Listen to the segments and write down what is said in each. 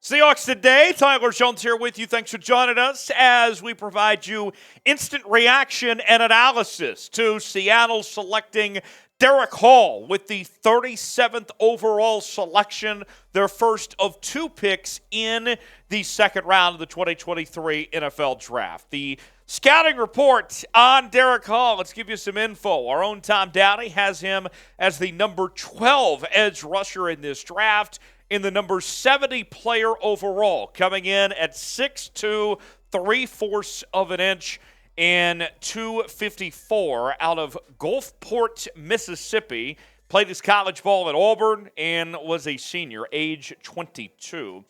Seahawks Today, Tyler Jones here with you. Thanks for joining us as we provide you instant reaction and analysis to Seattle selecting Derick Hall with the 37th overall selection, their first of two picks in the second round of the 2023 NFL Draft. The scouting report on Derick Hall, let's give you some info. Our own Tom Downey has him as the number 12 edge rusher in this draft, in the number 70 player overall, coming in at 6'2", 3/4 of an inch, and 254 out of Gulfport, Mississippi. Played his college ball at Auburn and was a senior, age 22.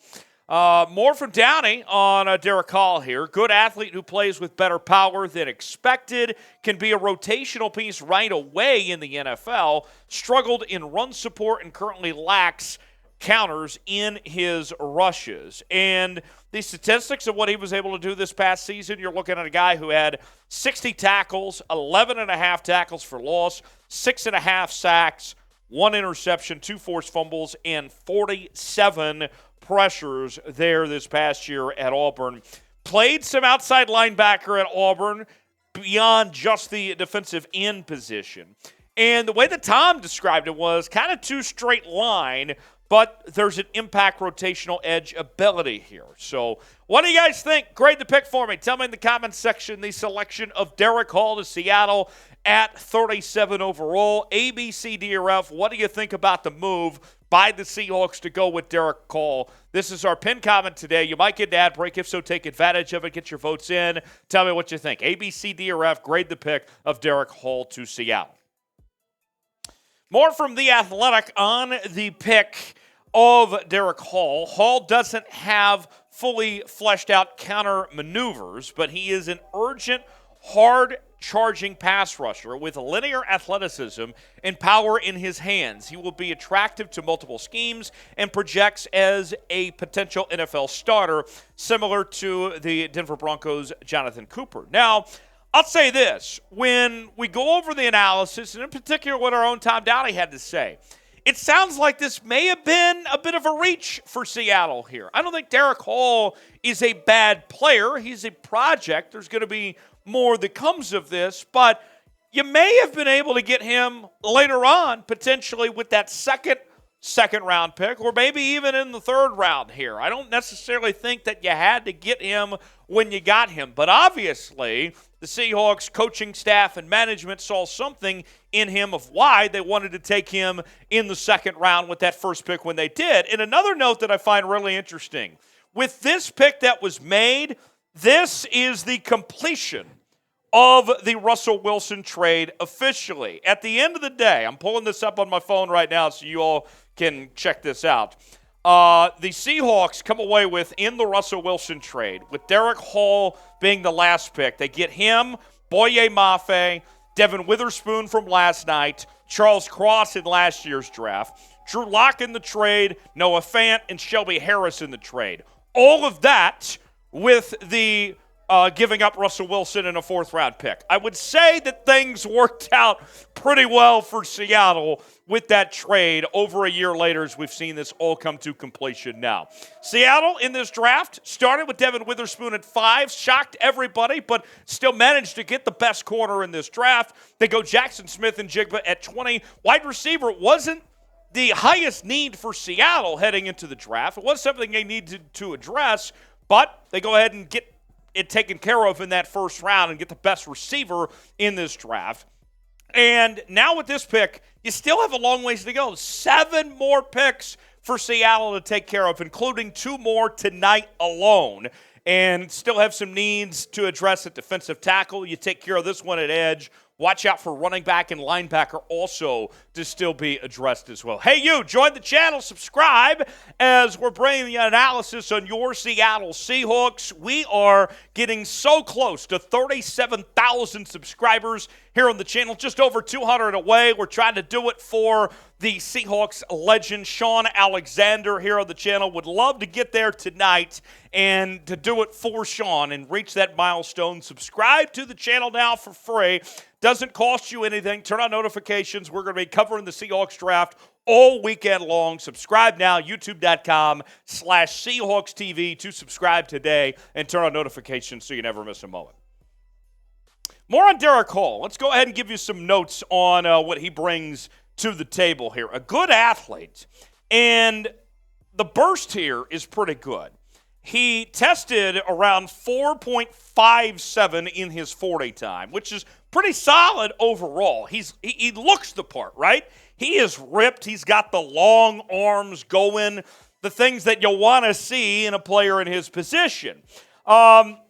More from Downey on Derick Hall here. Good athlete who plays with better power than expected. Can be a rotational piece right away in the NFL. Struggled in run support and currently lacks counters in his rushes. And the statistics of what he was able to do this past season, you're looking at a guy who had 60 tackles, 11.5 tackles for loss, 6.5 sacks, 1 interception, 2 forced fumbles, and 47 pressures there this past year at Auburn. Played some outside linebacker at Auburn beyond just the defensive end position. And the way that Tom described it was kind of two straight line, but there's an impact rotational edge ability here. So what do you guys think? Grade the pick for me. Tell me in the comments section the selection of Derick Hall to Seattle at 37 overall. A, B, C, D, or F. What do you think about the move by the Seahawks to go with Derick Hall? This is our pinned comment today. You might get an ad break. If so, take advantage of it. Get your votes in. Tell me what you think. A, B, C, D, or F. Grade the pick of Derick Hall to Seattle. More from The Athletic on the pick of Derick Hall. Hall doesn't have fully fleshed out counter maneuvers, but he is an urgent, hard-charging pass rusher with linear athleticism and power in his hands. He will be attractive to multiple schemes and projects as a potential NFL starter, similar to the Denver Broncos' Jonathan Cooper. Now, I'll say this. When we go over the analysis, and in particular what our own Tom Downey had to say, it sounds like this may have been a bit of a reach for Seattle here. I don't think Derick Hall is a bad player. He's a project. There's going to be more that comes of this, but you may have been able to get him later on, potentially with that second round pick, or maybe even in the third round here. I don't necessarily think that you had to get him when you got him, but obviously the Seahawks coaching staff and management saw something in him of why they wanted to take him in the second round with that first pick when they did. And another note that I find really interesting, with this pick that was made, this is the completion of the Russell Wilson trade officially. At the end of the day, I'm pulling this up on my phone right now so you all can check this out. The Seahawks come away with, in the Russell Wilson trade, with Derick Hall being the last pick. They get him, Boye Mafe, Devin Witherspoon from last night, Charles Cross in last year's draft, Drew Lock in the trade, Noah Fant, and Shelby Harris in the trade. All of that with the giving up Russell Wilson in a fourth-round pick. I would say that things worked out pretty well for Seattle with that trade over a year later, as we've seen this all come to completion now. Seattle in this draft started with Devin Witherspoon at 5, shocked everybody, but still managed to get the best corner in this draft. They go Jackson Smith and Jigba at 20. Wide receiver wasn't the highest need for Seattle heading into the draft. It was something they needed to address, but they go ahead and get it taken care of in that first round and get the best receiver in this draft. And now with this pick, you still have a long ways to go. 7 more picks for Seattle to take care of, including 2 more tonight alone. And still have some needs to address at defensive tackle. You take care of this one at edge. Watch out for running back and linebacker also to still be addressed as well. Hey, you, join the channel, subscribe as we're bringing the analysis on your Seattle Seahawks. We are getting so close to 37,000 subscribers here on the channel, just over 200 away. We're trying to do it for the Seahawks legend, Sean Alexander, here on the channel. Would love to get there tonight and to do it for Sean and reach that milestone. Subscribe to the channel now for free. Doesn't cost you anything. Turn on notifications. We're going to be covering the Seahawks draft all weekend long. Subscribe now, youtube.com/Seahawks TV to subscribe today and turn on notifications so you never miss a moment. More on Derick Hall. Let's go ahead and give you some notes on what he brings to the table here. A good athlete, and the burst here is pretty good. He tested around 4.57 in his 40 time, which is pretty solid overall. He looks the part, right? He is ripped. He's got the long arms going, the things that you'll want to see in a player in his position.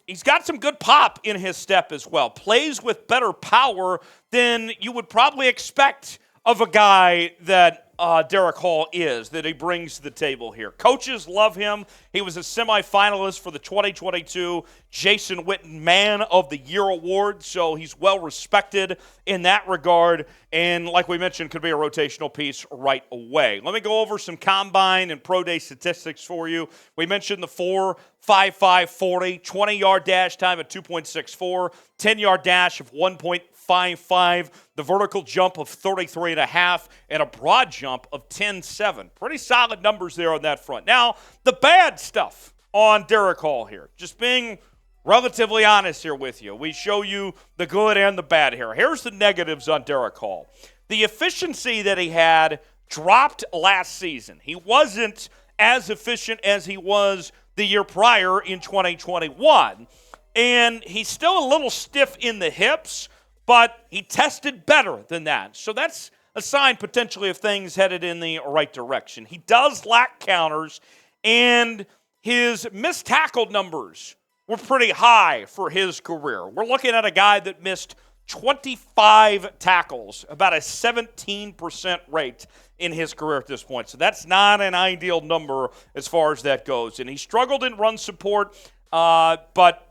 He's got some good pop in his step as well. Plays with better power than you would probably expect of a guy that Derick Hall is, that he brings to the table here. Coaches love him. He was a semifinalist for the 2022 Jason Witten Man of the Year Award, so he's well respected in that regard, and like we mentioned, could be a rotational piece right away. Let me go over some combine and pro day statistics for you. We mentioned the 4.55 40, 20-yard dash time at 2.64, 10-yard dash of 1.55, the vertical jump of 33.5, and a broad jump of 10.7. Pretty solid numbers there on that front. Now, the bad stuff on Derick Hall here, just being relatively honest here with you. We show you the good and the bad here. Here's the negatives on Derick Hall. The efficiency that he had dropped last season. He wasn't as efficient as he was the year prior in 2021. And he's still a little stiff in the hips, but he tested better than that. So that's a sign potentially of things headed in the right direction. He does lack counters, and his missed tackle numbers were pretty high for his career. We're looking at a guy that missed 25 tackles, about a 17% rate in his career at this point. So that's not an ideal number as far as that goes. And he struggled in run support, but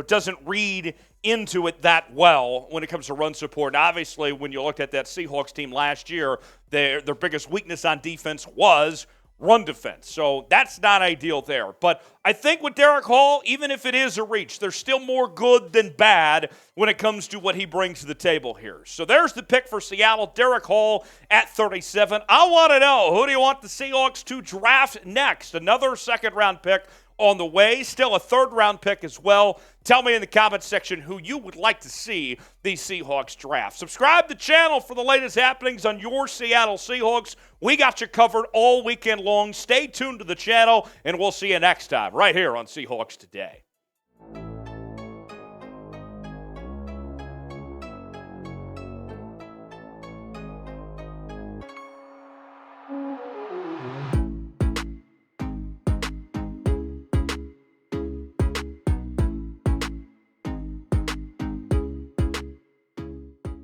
doesn't read into it that well when it comes to run support. And obviously, when you looked at that Seahawks team last year, their biggest weakness on defense was run defense. So that's not ideal there. But I think with Derick Hall, even if it is a reach, there's still more good than bad when it comes to what he brings to the table here. So there's the pick for Seattle, Derick Hall at 37. I want to know, who do you want the Seahawks to draft next? Another second-round pick on the way, still a third-round pick as well. Tell me in the comments section who you would like to see the Seahawks draft. Subscribe to the channel for the latest happenings on your Seattle Seahawks. We got you covered all weekend long. Stay tuned to the channel, and we'll see you next time right here on Seahawks Today.